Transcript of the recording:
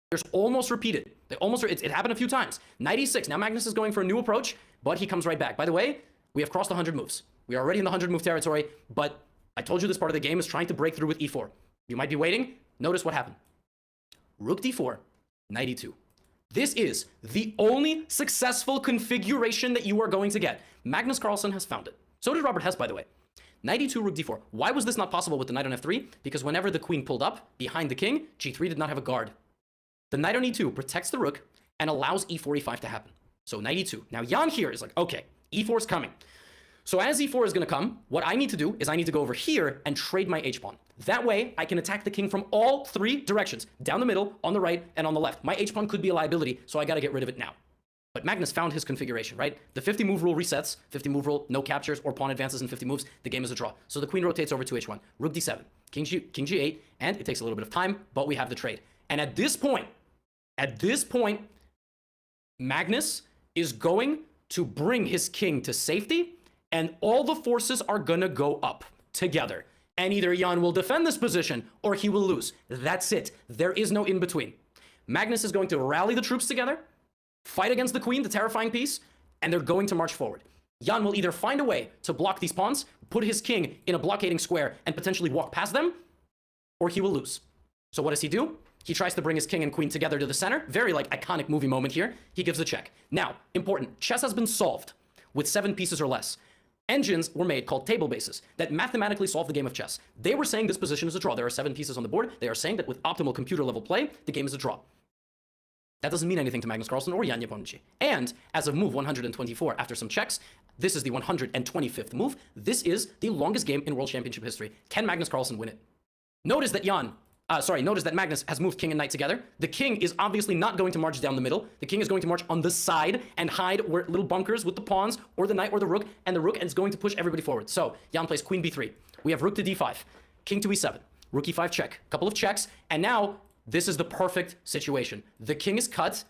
There's almost repeated. It happened a few times. Knight e6. Now Magnus is going for a new approach, but he comes right back. By the way, we have crossed 100 moves. We are already in the 100 move territory, but I told you this part of the game is trying to break through with e4. You might be waiting. Notice what happened. Rook d4, knight e2. This is the only successful configuration that you are going to get. Magnus Carlsen has found it. So did Robert Hess, by the way. Knight e2, rook d4. Why was this not possible with the knight on f3? Because whenever the queen pulled up behind the king, g3 did not have a guard. The knight on e2 protects the rook and allows e4, e5 to happen. So knight e2. Now Jan here is like, okay, e4 is coming. So as e4 is going to come, what I need to do is I need to go over here and trade my h-pawn. That way, I can attack the king from all three directions. Down the middle, on the right, and on the left. My h-pawn could be a liability, so I got to get rid of it now. But Magnus found his configuration, right? The 50-move rule resets. 50-move rule, no captures or pawn advances in 50 moves. The game is a draw. So the queen rotates over to h1. Rook d7, king g8, and it takes a little bit of time, but we have the trade. And at this point, Magnus is going to bring his king to safety, and all the forces are gonna go up together. And either Jan will defend this position or he will lose. That's it. There is no in between. Magnus is going to rally the troops together, fight against the queen, the terrifying piece, and they're going to march forward. Jan will either find a way to block these pawns, put his king in a blockading square, and potentially walk past them, or he will lose. So what does he do? He tries to bring his king and queen together to the center. Very, like, iconic movie moment here. He gives the check. Now, important, chess has been solved with 7 pieces or less. Engines were made called table bases that mathematically solve the game of chess. They were saying this position is a draw. There are 7 pieces on the board. They are saying that with optimal computer level play, the game is a draw. That doesn't mean anything to Magnus Carlsen or Jan Japonci. And as of move 124, after some checks, this is the 125th move. This is the longest game in World Championship history. Can Magnus Carlsen win it? Notice that notice that Magnus has moved king and knight together. The king is obviously not going to march down the middle. The king is going to march on the side and hide where little bunkers with the pawns or the knight or the rook, and the rook is going to push everybody forward. So Jan plays queen b3. We have rook to d5, king to e7, rook e5 check, couple of checks, and now this is the perfect situation. The king is cut,